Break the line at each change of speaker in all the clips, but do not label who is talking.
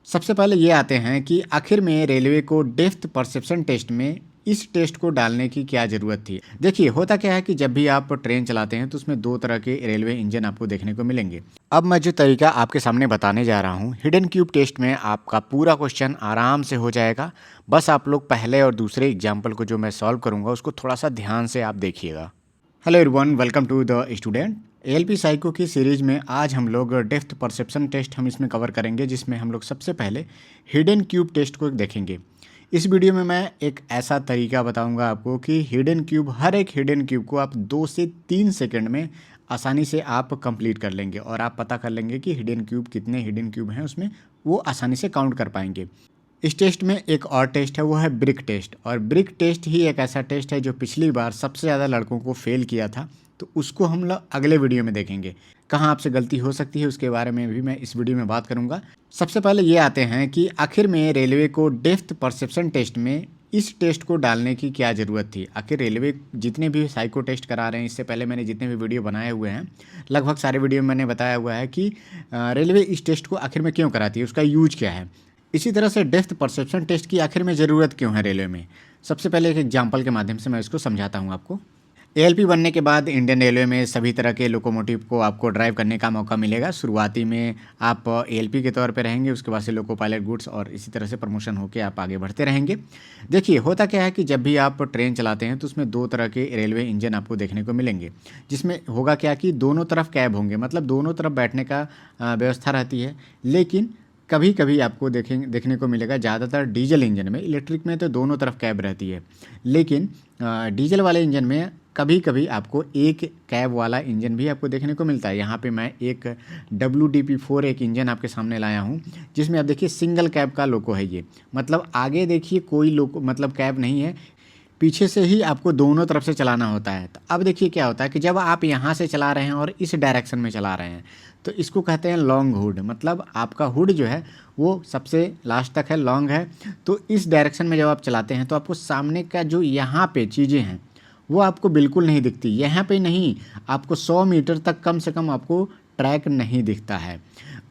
सबसे पहले ये आते हैं कि आखिर में रेलवे को डेप्थ परसेप्शन टेस्ट में इस टेस्ट को डालने की क्या ज़रूरत थी। देखिए होता क्या है कि जब भी आप ट्रेन चलाते हैं तो उसमें दो तरह के रेलवे इंजन आपको देखने को मिलेंगे। अब मैं जो तरीका आपके सामने बताने जा रहा हूँ, हिडन क्यूब टेस्ट में आपका पूरा क्वेश्चन आराम से हो जाएगा। बस आप लोग पहले और दूसरे एग्जाम्पल को जो मैं सॉल्व करूँगा उसको थोड़ा सा ध्यान से आप देखिएगा। Hello everyone, welcome to the student. ALP psycho की सीरीज में आज हम लोग डेप्थ परसेप्शन टेस्ट हम इसमें कवर करेंगे, जिसमें हम लोग सबसे पहले हिडन क्यूब टेस्ट को देखेंगे। इस वीडियो में मैं एक ऐसा तरीका बताऊंगा आपको कि हिडन क्यूब, हर एक हिडन क्यूब को आप 2 से 3 सेकंड में आसानी से आप कंप्लीट कर लेंगे और आप पता कर लेंगे कि हिडन क्यूब कितने हिडन क्यूब हैं उसमें, वो आसानी से काउंट कर पाएंगे। इस टेस्ट में एक और टेस्ट है, वो है ब्रिक टेस्ट। और ब्रिक टेस्ट ही एक ऐसा टेस्ट है जो पिछली बार सबसे ज़्यादा लड़कों को फेल किया था, तो उसको हम लोग अगले वीडियो में देखेंगे। कहाँ आपसे गलती हो सकती है उसके बारे में भी मैं इस वीडियो में बात करूँगा। सबसे पहले ये आते हैं कि आखिर में रेलवे को डेप्थ परसेप्शन टेस्ट में इस टेस्ट को डालने की क्या ज़रूरत थी। आखिर रेलवे जितने भी साइको टेस्ट करा रहे हैं, इससे पहले मैंने जितने भी वीडियो बनाए हुए हैं, लगभग सारे वीडियो में मैंने बताया हुआ है कि रेलवे इस टेस्ट को आखिर में क्यों कराती है, उसका यूज क्या है। इसी तरह से डेप्थ परसेप्शन टेस्ट की आखिर में ज़रूरत क्यों है रेलवे में। सबसे पहले एक एग्जांपल के माध्यम से मैं इसको समझाता हूँ आपको। एएलपी बनने के बाद इंडियन रेलवे में सभी तरह के लोकोमोटिव को आपको ड्राइव करने का मौका मिलेगा। शुरुआती में आप एएलपी के तौर पे रहेंगे, उसके बाद से लोको पायलट गुड्स, और इसी तरह से प्रमोशन होकर आप आगे बढ़ते रहेंगे। देखिए होता क्या है कि जब भी आप ट्रेन चलाते हैं तो उसमें दो तरह के रेलवे इंजन आपको देखने को मिलेंगे, जिसमें होगा क्या कि दोनों तरफ कैब होंगे, मतलब दोनों तरफ बैठने का व्यवस्था रहती है। लेकिन कभी कभी आपको देखने को मिलेगा, ज़्यादातर डीजल इंजन में, इलेक्ट्रिक में तो दोनों तरफ कैब रहती है, लेकिन डीजल वाले इंजन में कभी कभी आपको एक कैब वाला इंजन भी आपको देखने को मिलता है। यहाँ पे मैं एक WDP4 एक इंजन आपके सामने लाया हूँ, जिसमें आप देखिए सिंगल कैब का लोको है ये, मतलब आगे देखिए कोई लोको मतलब कैब नहीं है, पीछे से ही आपको दोनों तरफ से चलाना होता है। तो अब देखिए क्या होता है कि जब आप यहाँ से चला रहे हैं और इस डायरेक्शन में चला रहे हैं, तो इसको कहते हैं लॉन्ग हुड, मतलब आपका हुड जो है वो सबसे लास्ट तक है, लॉन्ग है। तो इस डायरेक्शन में जब आप चलाते हैं तो आपको सामने का जो यहाँ पे चीज़ें हैं वो आपको बिल्कुल नहीं दिखती। यहाँ पे नहीं, आपको 100 मीटर तक कम से कम आपको ट्रैक नहीं दिखता है।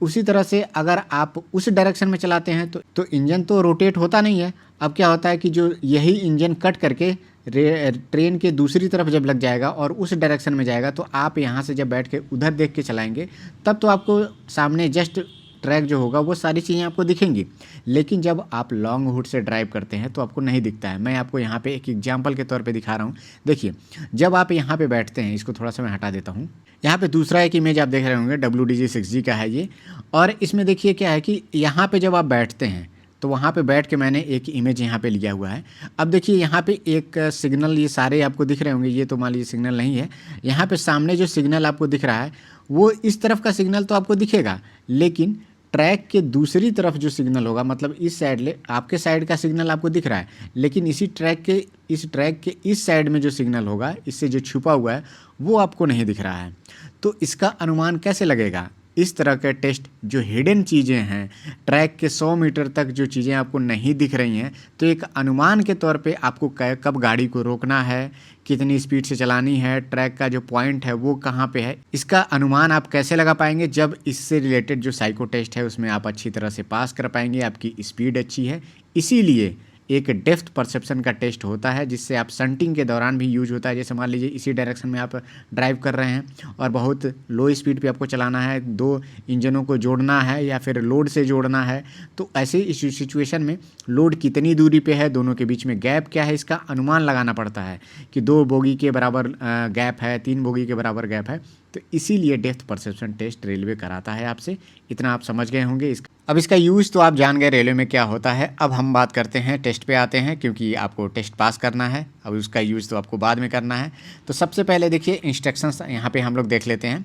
उसी तरह से अगर आप उस डायरेक्शन में चलाते हैं तो इंजन तो रोटेट होता नहीं है। अब क्या होता है कि जो यही इंजन कट करके ट्रेन के दूसरी तरफ जब लग जाएगा और उस डायरेक्शन में जाएगा, तो आप यहाँ से जब बैठ के उधर देख के चलाएंगे तब तो आपको सामने जस्ट ट्रैक जो होगा वो सारी चीज़ें आपको दिखेंगी। लेकिन जब आप लॉन्ग हुड से ड्राइव करते हैं तो आपको नहीं दिखता है। मैं आपको यहाँ पे एक एग्जांपल के तौर पे दिखा रहा हूँ। देखिए जब आप यहाँ पे बैठते हैं, इसको थोड़ा सा मैं हटा देता हूँ। यहाँ पे दूसरा एक इमेज आप देख रहे होंगे, WDG6G का है ये। और इसमें देखिए क्या है कि यहाँ पे जब आप बैठते हैं तो वहाँ पे बैठ के मैंने एक इमेज यहाँ पे लिया हुआ है। अब देखिए यहाँ पे एक सिग्नल, ये सारे आपको दिख रहे होंगे, ये तो मान लीजिए सिग्नल नहीं है। यहाँ पे सामने जो सिग्नल आपको दिख रहा है वो इस तरफ का सिग्नल तो आपको दिखेगा, लेकिन ट्रैक के दूसरी तरफ जो सिग्नल होगा, मतलब इस साइड आपके साइड का सिग्नल आपको दिख रहा है, लेकिन इस ट्रैक के इस साइड में जो सिग्नल होगा, इससे जो छुपा हुआ है, वो आपको नहीं दिख रहा है। तो इसका अनुमान कैसे लगेगा। इस तरह के टेस्ट जो हिडन चीज़ें हैं, ट्रैक के 100 मीटर तक जो चीज़ें आपको नहीं दिख रही हैं, तो एक अनुमान के तौर पे आपको कब गाड़ी को रोकना है, कितनी स्पीड से चलानी है, ट्रैक का जो पॉइंट है वो कहाँ पे है, इसका अनुमान आप कैसे लगा पाएंगे जब इससे रिलेटेड जो साइको टेस्ट है उसमें आप अच्छी तरह से पास कर पाएंगे, आपकी स्पीड अच्छी है। इसीलिए एक डेप्थ परसेप्शन का टेस्ट होता है, जिससे आप शंटिंग के दौरान भी यूज होता है। जैसे मान लीजिए इसी डायरेक्शन में आप ड्राइव कर रहे हैं और बहुत लो स्पीड पे आपको चलाना है, दो इंजनों को जोड़ना है या फिर लोड से जोड़ना है, तो ऐसे इस सिचुएशन में लोड कितनी दूरी पे है, दोनों के बीच में गैप क्या है, इसका अनुमान लगाना पड़ता है कि 2 बोगी के बराबर गैप है, 3 बोगी के बराबर गैप है। तो इसीलिए डेप्थ परसेप्शन टेस्ट रेलवे कराता है आपसे। इतना आप समझ गए होंगे। अब इसका यूज़ तो आप जान गए रेलवे में क्या होता है। अब हम बात करते हैं टेस्ट पे आते हैं, क्योंकि आपको टेस्ट पास करना है। अब उसका यूज़ तो आपको बाद में करना है। तो सबसे पहले देखिए इंस्ट्रक्शंस यहाँ पे हम लोग देख लेते हैं।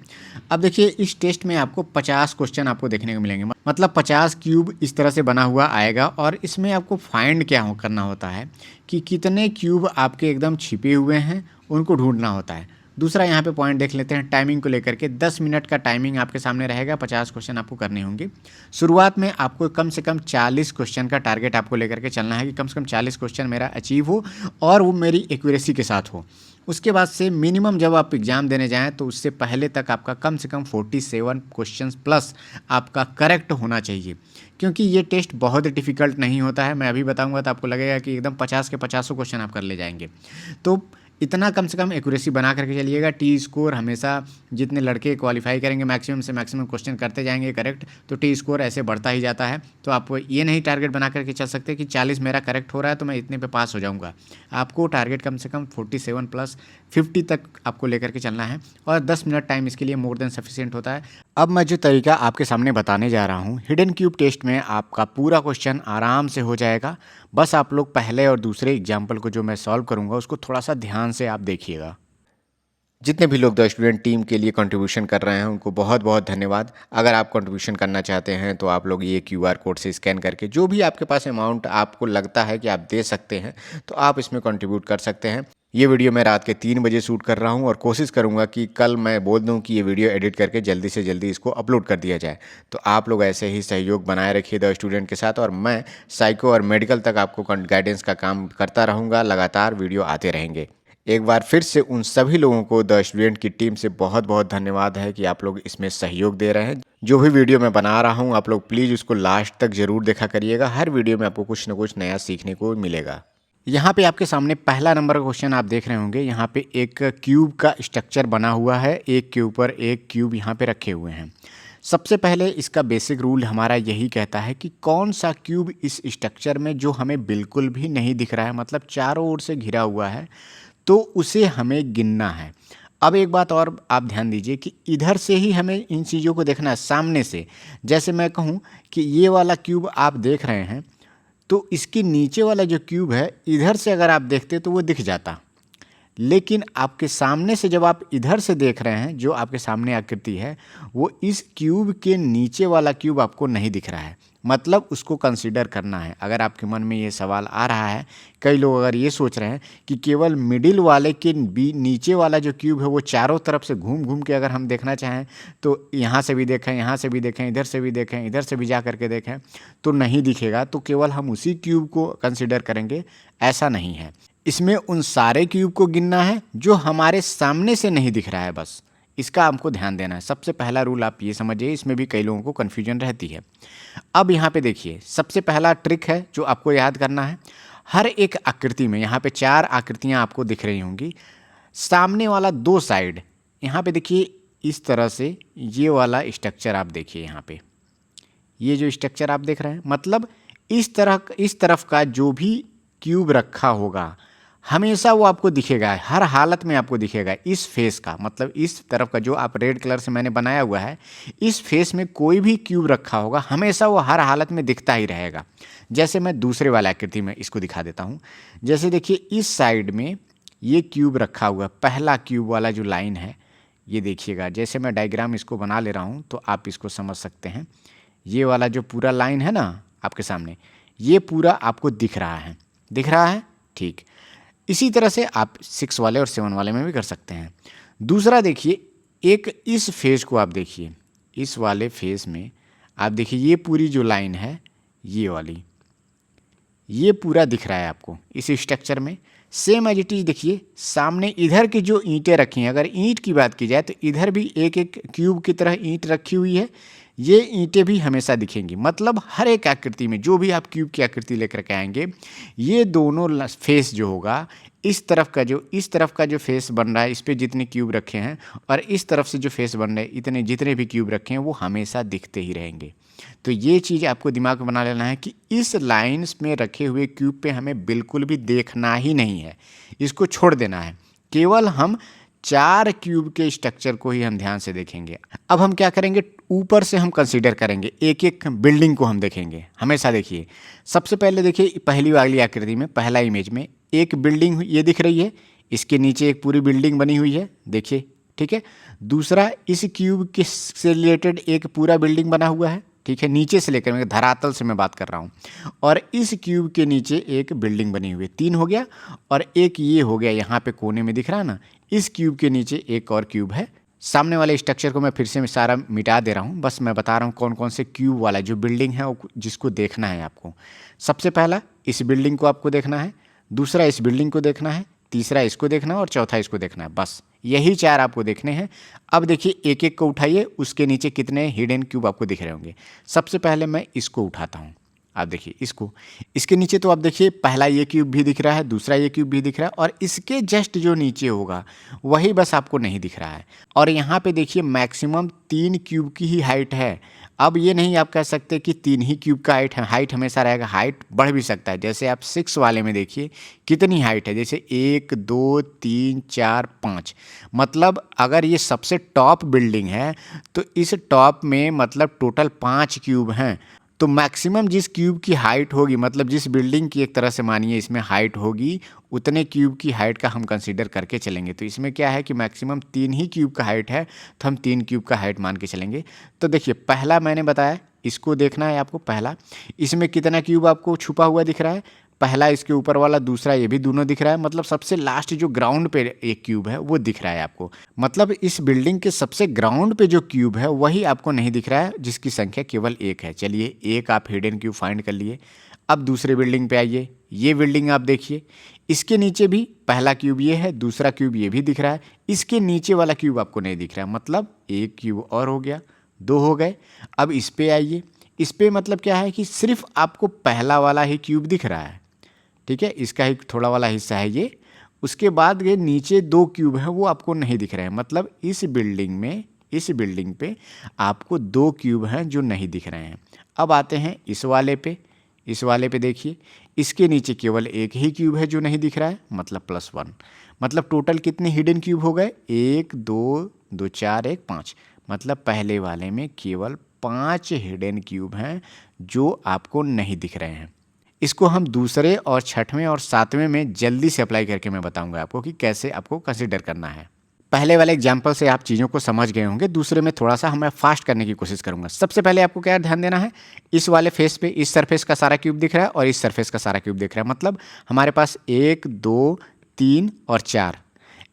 अब देखिए इस टेस्ट में आपको 50 क्वेश्चन आपको देखने को मिलेंगे, मतलब 50 क्यूब इस तरह से बना हुआ आएगा। और इसमें आपको फाइंड क्या करना होता है कि कितने क्यूब आपके एकदम छिपे हुए हैं, उनको ढूंढना होता है। दूसरा यहाँ पे पॉइंट देख लेते हैं टाइमिंग को लेकर के। 10 मिनट का टाइमिंग आपके सामने रहेगा, 50 क्वेश्चन आपको करने होंगे। शुरुआत में आपको कम से कम 40 क्वेश्चन का टारगेट आपको लेकर के चलना है कि कम से कम 40 क्वेश्चन मेरा अचीव हो और वो मेरी एक्यूरेसी के साथ हो। उसके बाद से मिनिमम जब आप एग्ज़ाम देने जाएँ तो उससे पहले तक आपका कम से कम 47 क्वेश्चंस प्लस आपका करेक्ट होना चाहिए, क्योंकि ये टेस्ट बहुत डिफ़िकल्ट नहीं होता है। मैं अभी बताऊंगा तो आपको लगेगा कि एकदम 50 के 50 क्वेश्चन आप कर ले जाएंगे। तो इतना कम से कम एक्यूरेसी बना करके चलिएगा। टी स्कोर हमेशा जितने लड़के क्वालिफाई करेंगे मैक्सिमम से मैक्सिमम क्वेश्चन करते जाएंगे करेक्ट, तो टी स्कोर ऐसे बढ़ता ही जाता है। तो आप ये नहीं टारगेट बना करके चल सकते कि 40 मेरा करेक्ट हो रहा है तो मैं इतने पे पास हो जाऊंगा। आपको टारगेट कम से कम 47 प्लस 50 तक आपको लेकर के चलना है और 10 मिनट टाइम इसके लिए मोर देन सफिशिएंट होता है। अब मैं जो तरीका आपके सामने बताने जा रहा हूँ, हिडन क्यूब टेस्ट में आपका पूरा क्वेश्चन आराम से हो जाएगा। बस आप लोग पहले और दूसरे एग्जाम्पल को जो मैं सॉल्व करूँगा उसको थोड़ा सा ध्यान से आप देखिएगा। जितने भी लोग द स्टूडेंट टीम के लिए कंट्रीब्यूशन कर रहे हैं उनको बहुत बहुत धन्यवाद। अगर आप कंट्रीब्यूशन करना चाहते हैं तो आप लोग ये क्यूआर कोड से स्कैन करके जो भी आपके पास अमाउंट आपको लगता है कि आप दे सकते हैं तो आप इसमें कंट्रीब्यूट कर सकते हैं। ये वीडियो मैं रात के 3 बजे शूट कर रहा हूँ और कोशिश करूँगा कि कल मैं बोल दूँ कि ये वीडियो एडिट करके जल्दी से जल्दी इसको अपलोड कर दिया जाए। तो आप लोग ऐसे ही सहयोग बनाए रखिए द स्टूडेंट के साथ और मैं साइको और मेडिकल तक आपको गाइडेंस का काम करता रहूँगा। लगातार वीडियो आते रहेंगे। एक बार फिर से उन सभी लोगों को द स्टूडेंट की टीम से बहुत बहुत धन्यवाद है कि आप लोग इसमें सहयोग दे रहे हैं। जो भी वीडियो मैं बना रहा हूँ आप लोग प्लीज़ उसको लास्ट तक ज़रूर देखा करिएगा। हर वीडियो में आपको कुछ ना कुछ नया सीखने को मिलेगा। यहाँ पे आपके सामने पहला नंबर का क्वेश्चन आप देख रहे होंगे। यहाँ पे एक क्यूब का स्ट्रक्चर बना हुआ है, एक के ऊपर एक क्यूब यहाँ पे रखे हुए हैं। सबसे पहले इसका बेसिक रूल हमारा यही कहता है कि कौन सा क्यूब इस स्ट्रक्चर में जो हमें बिल्कुल भी नहीं दिख रहा है, मतलब चारों ओर से घिरा हुआ है, तो उसे हमें गिनना है। अब एक बात और आप ध्यान दीजिए कि इधर से ही हमें इन चीज़ों को देखना है, सामने से। जैसे मैं कहूँ कि ये वाला क्यूब आप देख रहे हैं तो इसके नीचे वाला जो क्यूब है इधर से अगर आप देखते तो वो दिख जाता, लेकिन आपके सामने से जब आप इधर से देख रहे हैं जो आपके सामने आकृति है वो इस क्यूब के नीचे वाला क्यूब आपको नहीं दिख रहा है। मतलब उसको कंसीडर करना है। अगर आपके मन में ये सवाल आ रहा है, कई लोग अगर ये सोच रहे हैं कि केवल मिडिल वाले के नीचे वाला जो क्यूब है वो चारों तरफ से घूम घूम के अगर हम देखना चाहें तो यहाँ से भी देखें, यहाँ से भी देखें, इधर से भी देखें, इधर से भी जा करके देखें तो नहीं दिखेगा, तो केवल हम उसी क्यूब को कंसिडर करेंगे, ऐसा नहीं है। इसमें उन सारे क्यूब को गिनना है जो हमारे सामने से नहीं दिख रहा है, बस इसका हमको ध्यान देना है। सबसे पहला रूल आप ये समझिए, इसमें भी कई लोगों को कन्फ्यूजन रहती है। अब यहाँ पे देखिए, सबसे पहला ट्रिक है जो आपको याद करना है। हर एक आकृति में यहाँ पे 4 आकृतियाँ आपको दिख रही होंगी। सामने वाला 2 साइड यहाँ पे देखिए, इस तरह से ये वाला स्ट्रक्चर आप देखिए। यहाँ पे ये जो स्ट्रक्चर आप देख रहे हैं, मतलब इस तरफ का जो भी क्यूब रखा होगा हमेशा वो आपको दिखेगा, हर हालत में आपको दिखेगा। इस फेस का मतलब इस तरफ का जो आप रेड कलर से मैंने बनाया हुआ है, इस फेस में कोई भी क्यूब रखा होगा हमेशा वो हर हालत में दिखता ही रहेगा। जैसे मैं दूसरे वाला आकृति में इसको दिखा देता हूँ। जैसे देखिए, इस साइड में ये क्यूब रखा हुआ, पहला क्यूब वाला जो लाइन है ये देखिएगा। जैसे मैं डायग्राम इसको बना ले रहा हूँ तो आप इसको समझ सकते हैं। ये वाला जो पूरा लाइन है ना आपके सामने, ये पूरा आपको दिख रहा है, दिख रहा है, ठीक। इसी तरह से आप 6 वाले और 7 वाले में भी कर सकते हैं। दूसरा देखिए, एक इस फेस को आप देखिए, इस वाले फेस में आप देखिए ये पूरी जो लाइन है ये वाली, ये पूरा दिख रहा है आपको इस स्ट्रक्चर में। सेम एज इट इज देखिए, सामने इधर की जो ईंटें रखी हैं, अगर ईंट की बात की जाए तो इधर भी एक एक क्यूब की तरह ईंट रखी हुई है। ये ईंटें भी हमेशा दिखेंगी। मतलब हर एक आकृति में जो भी आप क्यूब की आकृति लेकर के आएंगे, ये दोनों फेस जो होगा, इस तरफ का जो फेस बन रहा है, इस पे जितने क्यूब रखे हैं और इस तरफ से जो फेस बन रहे हैं, जितने भी क्यूब रखे हैं वो हमेशा दिखते ही रहेंगे। तो ये चीज़ आपको दिमाग में बना लेना है कि इस लाइन्स में रखे हुए क्यूब पे हमें बिल्कुल भी देखना ही नहीं है, इसको छोड़ देना है। केवल हम 4 क्यूब के स्ट्रक्चर को ही हम ध्यान से देखेंगे। अब हम क्या करेंगे, ऊपर से हम कंसीडर करेंगे, एक एक बिल्डिंग को हम देखेंगे। हमेशा देखिए, सबसे पहले देखिए पहली वाली आकृति में, पहला इमेज में एक बिल्डिंग ये दिख रही है, इसके नीचे एक पूरी बिल्डिंग बनी हुई है, देखिए, ठीक है। दूसरा, इस क्यूब के से रिलेटेड एक पूरा बिल्डिंग बना हुआ है, ठीक है, नीचे से लेकर मैं धरातल से मैं बात कर रहा हूँ। और इस क्यूब के नीचे एक बिल्डिंग बनी हुई है, 3 हो गया, और एक ये हो गया यहाँ पे कोने में दिख रहा है ना, इस क्यूब के नीचे एक और क्यूब है। सामने वाले स्ट्रक्चर को मैं फिर से सारा मिटा दे रहा हूँ, बस मैं बता रहा हूँ कौन कौन से क्यूब वाला जो बिल्डिंग है वो जिसको देखना है आपको। सबसे पहला इस बिल्डिंग को आपको देखना है, दूसरा इस बिल्डिंग को देखना है, तीसरा इसको देखना है और चौथा इसको देखना है। बस यही 4 आपको देखने हैं। अब देखिए एक एक को उठाइए, उसके नीचे कितने हिडन क्यूब आपको दिख रहे होंगे। सबसे पहले मैं इसको उठाता हूँ, आप देखिए इसको, इसके नीचे तो आप देखिए पहला ये क्यूब भी दिख रहा है, दूसरा ये क्यूब भी दिख रहा है, और इसके जस्ट जो नीचे होगा वही बस आपको नहीं दिख रहा है। और यहाँ पे देखिए मैक्सिमम 3 क्यूब की ही हाइट है। अब ये नहीं आप कह सकते कि 3 ही क्यूब का हाइट है, हाइट हमेशा रहेगा, हाइट बढ़ भी सकता है। जैसे आप 6 वाले में देखिए कितनी हाइट है, जैसे 1 2 3 4 5, मतलब अगर ये सबसे टॉप बिल्डिंग है तो इस टॉप में मतलब टोटल 5 क्यूब हैं। तो मैक्सिमम जिस क्यूब की हाइट होगी, मतलब जिस बिल्डिंग की एक तरह से मानिए इसमें हाइट होगी, उतने क्यूब की हाइट का हम कंसीडर करके चलेंगे। तो इसमें क्या है कि मैक्सिमम 3 ही क्यूब का हाइट है, तो हम 3 क्यूब का हाइट मान के चलेंगे। तो देखिए पहला मैंने बताया, इसको देखना है आपको। पहला इसमें कितना क्यूब आपको छुपा हुआ दिख रहा है, पहला इसके ऊपर वाला, दूसरा ये भी दोनों दिख रहा है, मतलब सबसे लास्ट जो ग्राउंड पे एक क्यूब है वो दिख रहा है आपको। मतलब इस बिल्डिंग के सबसे ग्राउंड पे जो क्यूब है वही आपको नहीं दिख रहा है, जिसकी संख्या केवल 1 है। चलिए एक आप हिडन क्यूब फाइंड कर लिए। अब दूसरे बिल्डिंग पे आइए, ये बिल्डिंग आप देखिए, इसके नीचे भी पहला क्यूब ये है, दूसरा क्यूब ये भी दिख रहा है, इसके नीचे वाला क्यूब आपको नहीं दिख रहा है, मतलब एक क्यूब और हो गया, 2 हो गए। अब इस पे आइए, इस पे मतलब क्या है कि सिर्फ आपको पहला वाला ही क्यूब दिख रहा है, ठीक है, इसका ही थोड़ा वाला हिस्सा है ये। उसके बाद ये नीचे 2 क्यूब हैं वो आपको नहीं दिख रहे हैं, मतलब इस बिल्डिंग में, इस बिल्डिंग पे आपको 2 क्यूब हैं जो नहीं दिख रहे हैं। अब आते हैं इस वाले पे, इस वाले पे देखिए, इसके नीचे केवल एक ही क्यूब है जो नहीं दिख रहा है, मतलब +1। मतलब टोटल कितने हिडन क्यूब हो गए, 1 2 2 4 1 5, मतलब पहले वाले में केवल 5 हिडन क्यूब हैं जो आपको नहीं दिख रहे हैं। इसको हम दूसरे और छठवें और सातवें में जल्दी से अप्लाई करके मैं बताऊंगा आपको कि कैसे आपको कंसिडर करना है। पहले वाले एग्जाम्पल से आप चीज़ों को समझ गए होंगे, दूसरे में थोड़ा सा मैं फास्ट करने की कोशिश करूंगा। सबसे पहले आपको क्या ध्यान देना है, इस वाले फेस पे इस सरफेस का सारा क्यूब दिख रहा है और इस सरफेस का सारा क्यूब दिख रहा है, मतलब हमारे पास 1 2 3 और 4,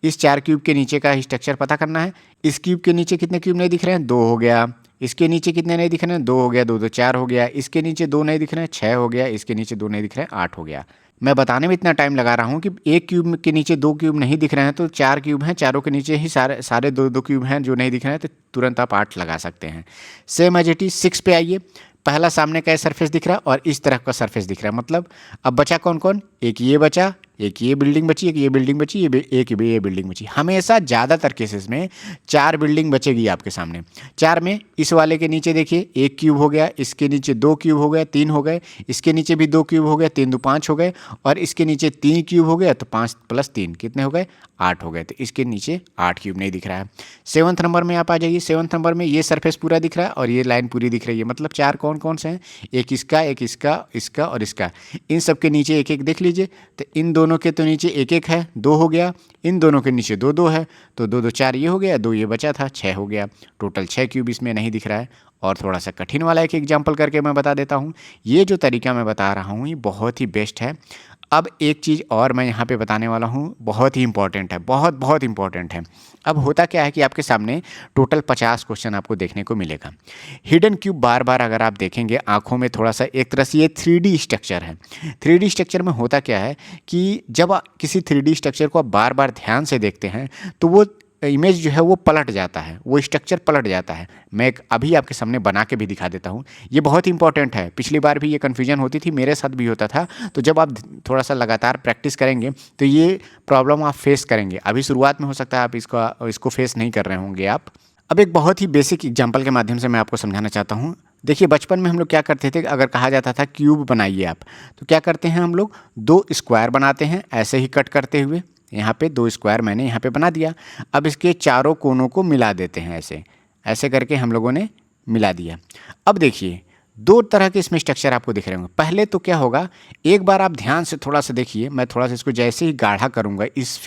इस 4 क्यूब के नीचे का स्ट्रक्चर पता करना है। इस क्यूब के नीचे कितने क्यूब नहीं दिख रहे हैं, 2 हो गया। इसके नीचे कितने नहीं दिख रहे हैं, 2 हो गया, 2 2 4 हो गया। इसके नीचे 2 नहीं दिख रहे हैं, 6 हो गया। इसके नीचे 2 नहीं दिख रहे हैं, 8 हो गया। मैं बताने में इतना टाइम लगा रहा हूँ कि एक क्यूब के नीचे 2 क्यूब नहीं दिख रहे हैं तो 4 क्यूब हैं, चारों के नीचे ही सारे 2 क्यूब हैं जो नहीं दिख रहे हैं, तो तुरंत आप 8 लगा सकते हैं। सेम एज इट इज 6 पे आइए, पहला सामने का सरफेस दिख रहा है और इस तरफ का सरफेस दिख रहा है, मतलब अब बचा कौन कौन, एक ये बचा, एक ये बिल्डिंग बची, एक ये बिल्डिंग बची, एक ये बिल्डिंग बची। हमेशा ज़्यादातर केसेस में 4 बिल्डिंग बचेगी आपके सामने। 4 में इस वाले के नीचे देखिए एक क्यूब हो गया, इसके नीचे 2 क्यूब हो गए, 3 हो गए, इसके नीचे भी 2 क्यूब हो गए, 3 2 5 हो गए, और इसके नीचे 3 क्यूब हो गया, तो 5 + 3 कितने हो गए, 8 हो गए। तो इसके नीचे 8 क्यूब नहीं दिख रहा है। 7th नंबर में आप आ जाइए, 7th नंबर में ये सरफेस पूरा दिख रहा है और ये लाइन पूरी दिख रही है, मतलब 4 कौन कौन से हैं, एक इसका, एक इसका, इसका और इसका। इन सब के नीचे एक एक देख लीजिए, तो इन दोनों के तो नीचे एक एक है, 2 हो गया, इन दोनों के नीचे 2 2 है, तो 2 2 4 ये हो गया, 2 ये बचा था, 6 हो गया। टोटल 6 क्यूब इसमें नहीं दिख रहा है। और थोड़ा सा कठिन वाला एक एग्जाम्पल करके मैं बता देता हूँ। ये जो तरीका मैं बता रहा हूँ ये बहुत ही बेस्ट है। अब एक चीज़ और मैं यहाँ पे बताने वाला हूँ, बहुत ही इंपॉर्टेंट है, बहुत बहुत इंपॉर्टेंट है। अब होता क्या है कि आपके सामने टोटल 50 क्वेश्चन आपको देखने को मिलेगा। हिडन क्यूब बार बार अगर आप देखेंगे आँखों में थोड़ा सा, एक तरह से ये 3D स्ट्रक्चर है। 3D स्ट्रक्चर में होता क्या है कि जब किसी 3D स्ट्रक्चर को आप बार बार ध्यान से देखते हैं तो वो इमेज जो है वो पलट जाता है, वो स्ट्रक्चर पलट जाता है। मैं एक अभी आपके सामने बना के भी दिखा देता हूँ, ये बहुत इंपॉर्टेंट है। पिछली बार भी ये कन्फ्यूजन होती थी, मेरे साथ भी होता था। तो जब आप थोड़ा सा लगातार प्रैक्टिस करेंगे तो ये प्रॉब्लम आप फेस करेंगे। अभी शुरुआत में हो सकता है आप इसको फेस नहीं कर रहे होंगे आप। अब एक बहुत ही बेसिक एग्जाम्पल के माध्यम से मैं आपको समझाना चाहता हूँ। देखिए बचपन में हम लोग क्या करते थे, अगर कहा जाता था क्यूब बनाइए आप, तो क्या करते हैं हम लोग, 2 स्क्वायर बनाते हैं ऐसे ही कट करते हुए। यहाँ पे 2 स्क्वायर मैंने यहाँ पे बना दिया। अब इसके चारों कोनों को मिला देते हैं, ऐसे ऐसे करके हम लोगों ने मिला दिया। अब देखिए 2 तरह के इसमें स्ट्रक्चर आपको दिख रहे होंगे। पहले तो क्या होगा, एक बार आप ध्यान से थोड़ा सा देखिए, मैं थोड़ा सा इसको जैसे ही गाढ़ा करूँगा, इस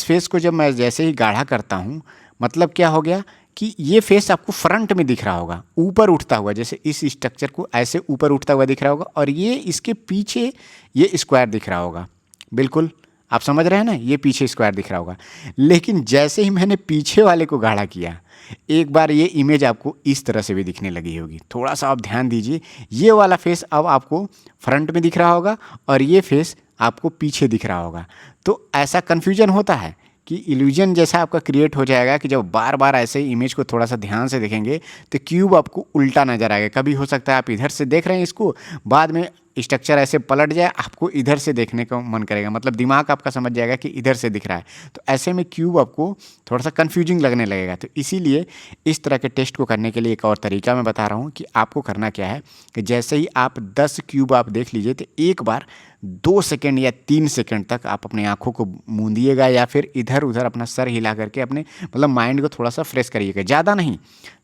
फेस को जब मैं जैसे ही गाढ़ा करता हूँ, मतलब क्या हो गया कि ये फेस आपको फ्रंट में दिख रहा होगा, ऊपर उठता हुआ, जैसे इस स्ट्रक्चर को ऐसे ऊपर उठता हुआ दिख रहा होगा, और ये इसके पीछे ये स्क्वायर दिख रहा होगा। बिल्कुल आप समझ रहे हैं ना, ये पीछे स्क्वायर दिख रहा होगा। लेकिन जैसे ही मैंने पीछे वाले को गाढ़ा किया, एक बार ये इमेज आपको इस तरह से भी दिखने लगी होगी। थोड़ा सा आप ध्यान दीजिए, ये वाला फेस अब आपको फ्रंट में दिख रहा होगा और ये फेस आपको पीछे दिख रहा होगा। तो ऐसा कन्फ्यूजन होता है कि इल्यूजन जैसा आपका क्रिएट हो जाएगा कि जब बार बार ऐसे इमेज को थोड़ा सा ध्यान से देखेंगे तो क्यूब आपको उल्टा नज़र आएगा। कभी हो सकता है आप इधर से देख रहे हैं इसको, बाद में स्ट्रक्चर ऐसे पलट जाए, आपको इधर से देखने का मन करेगा, मतलब दिमाग आपका समझ जाएगा कि इधर से दिख रहा है। तो ऐसे में क्यूब आपको थोड़ा सा कन्फ्यूजिंग लगने लगेगा। तो इसीलिए इस तरह के टेस्ट को करने के लिए एक और तरीका मैं बता रहा हूँ कि आपको करना क्या है कि जैसे ही आप 10 क्यूब आप देख लीजिए तो एक बार 2 सेकंड या 3 सेकंड तक आप अपनी आँखों को मूंदिएगा या फिर इधर उधर अपना सर हिला करके अपने मतलब माइंड को थोड़ा सा फ्रेश करिएगा। ज़्यादा नहीं,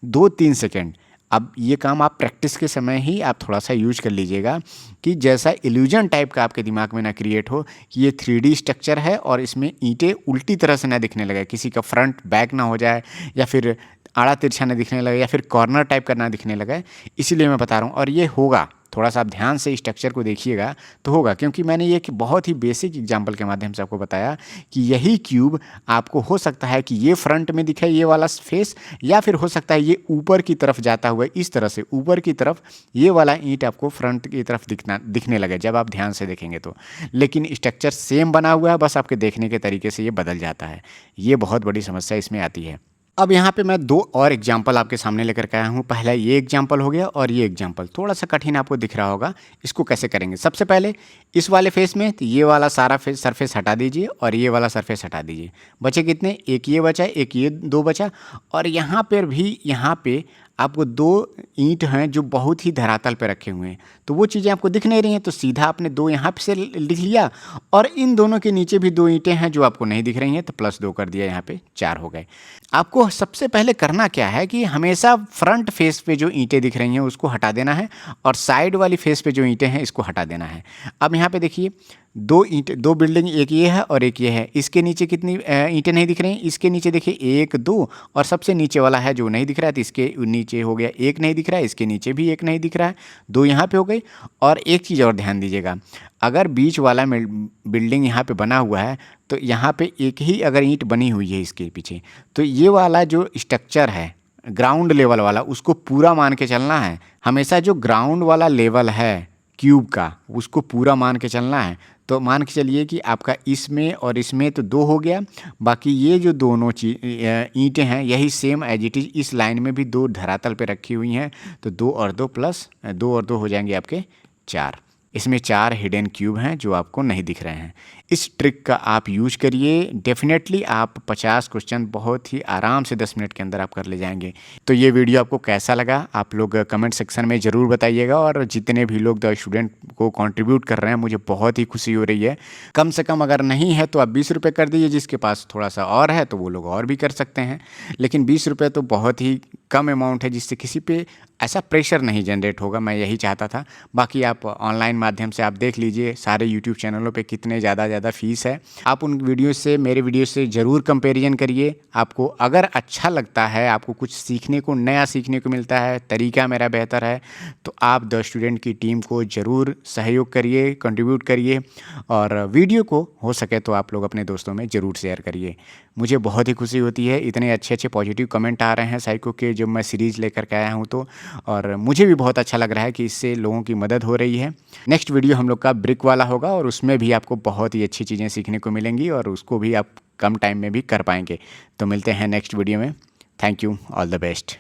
2-3 सेकंड। अब ये काम आप प्रैक्टिस के समय ही आप थोड़ा सा यूज कर लीजिएगा कि जैसा इल्यूजन टाइप का आपके दिमाग में ना क्रिएट हो कि ये 3D स्ट्रक्चर है और इसमें ईंटें उल्टी तरह से ना दिखने लगे, किसी का फ्रंट बैक ना हो जाए या फिर आड़ा तिरछा ना दिखने लगे या फिर कॉर्नर टाइप का ना दिखने लगे। इसीलिए मैं बता रहा हूँ, और ये होगा, थोड़ा सा आप ध्यान से स्ट्रक्चर को देखिएगा तो होगा, क्योंकि मैंने ये बहुत ही बेसिक एग्जांपल के माध्यम से आपको बताया कि यही क्यूब आपको हो सकता है कि ये फ्रंट में दिखे ये वाला फेस, या फिर हो सकता है ये ऊपर की तरफ जाता हुआ इस तरह से ऊपर की तरफ ये वाला ईंट आपको फ्रंट की तरफ दिखने लगे जब आप ध्यान से देखेंगे तो। लेकिन स्ट्रक्चर सेम बना हुआ है, बस आपके देखने के तरीके से ये बदल जाता है। ये बहुत बड़ी समस्या इसमें आती है। अब यहाँ पे मैं 2 और एग्जाम्पल आपके सामने लेकर के आया हूँ। पहला ये एग्जाम्पल हो गया और ये एग्जाम्पल थोड़ा सा कठिन आपको दिख रहा होगा। इसको कैसे करेंगे, सबसे पहले इस वाले फेस में तो ये वाला सारा सरफेस हटा दीजिए और ये वाला सरफेस हटा दीजिए। बचे कितने, एक ये बचा, एक ये 2 बचा, और यहाँ पर भी यहाँ पे आपको 2 ईंट हैं जो बहुत ही धरातल पे रखे हुए हैं, तो वो चीज़ें आपको दिख नहीं रही हैं, तो सीधा आपने 2 यहाँ पे से लिख लिया, और इन दोनों के नीचे भी 2 ईंटें हैं जो आपको नहीं दिख रही हैं, तो +2 कर दिया, यहाँ पे 4 हो गए। आपको सबसे पहले करना क्या है कि हमेशा फ्रंट फेस पे जो ईंटें दिख रही हैं उसको हटा देना है, और साइड वाली फेस पे जो ईंटें हैं इसको हटा देना है। अब यहाँ पे देखिए 2 बिल्डिंग, एक ये है और एक ये है, इसके नीचे कितनी ईंटें नहीं दिख रही हैं, इसके नीचे देखिए 1 2, और सबसे नीचे वाला है जो नहीं दिख रहा है तो इसके नीचे हो गया 1 नहीं दिख रहा है, इसके नीचे भी 1 नहीं दिख रहा है, 2 यहाँ पे हो गई। और एक चीज़ और ध्यान दीजिएगा, अगर बीच वाला बिल्डिंग यहाँ पे बना हुआ है तो यहाँ पे एक ही अगर ईंट बनी हुई है इसके पीछे, तो ये वाला जो स्ट्रक्चर है ग्राउंड लेवल वाला उसको पूरा मान के चलना है। हमेशा जो ग्राउंड वाला लेवल है क्यूब का उसको पूरा मान के चलना है। तो मान के चलिए कि आपका इसमें और इसमें तो 2 हो गया, बाकी ये जो दोनों ईंटें हैं यही सेम एज इट इज़ इस लाइन में भी 2 धरातल पे रखी हुई हैं, तो 2 और 2 प्लस 2 और 2 हो जाएंगे आपके 4। इसमें 4 हिडन क्यूब हैं जो आपको नहीं दिख रहे हैं। इस ट्रिक का आप यूज करिए, डेफिनेटली आप 50 क्वेश्चन बहुत ही आराम से 10 मिनट के अंदर आप कर ले जाएंगे। तो ये वीडियो आपको कैसा लगा आप लोग कमेंट सेक्शन में ज़रूर बताइएगा, और जितने भी लोग द स्टूडेंट को कंट्रीब्यूट कर रहे हैं मुझे बहुत ही खुशी हो रही है। कम से कम अगर नहीं है तो आप 20 रुपये कर दीजिए, जिसके पास थोड़ा सा और है तो वो लोग और भी कर सकते हैं, लेकिन 20 रुपये तो बहुत ही कम अमाउंट है जिससे किसी पे ऐसा प्रेशर नहीं जनरेट होगा, मैं यही चाहता था। बाकी आप ऑनलाइन माध्यम से आप देख लीजिए सारे यूट्यूब चैनलों पे कितने ज़्यादा फ़ीस है, आप उन वीडियो से मेरे वीडियो से ज़रूर कंपैरिजन करिए। आपको अगर अच्छा लगता है, आपको कुछ सीखने को नया सीखने को मिलता है, तरीका मेरा बेहतर है, तो आप द स्टूडेंट की टीम को ज़रूर सहयोग करिए, कंट्रीब्यूट करिए, और वीडियो को हो सके तो आप लोग अपने दोस्तों में ज़रूर शेयर करिए। मुझे बहुत ही खुशी होती है, इतने अच्छे पॉजिटिव कमेंट आ रहे हैं साइको के जब मैं सीरीज़ लेकर के आया हूँ तो, और मुझे भी बहुत अच्छा लग रहा है कि इससे लोगों की मदद हो रही है। नेक्स्ट वीडियो हम लोग का ब्रिक वाला होगा और उसमें भी आपको बहुत ही अच्छी चीज़ें सीखने को मिलेंगी और उसको भी आप कम टाइम में भी कर पाएंगे। तो मिलते हैं नेक्स्ट वीडियो में। Thank you, all the best.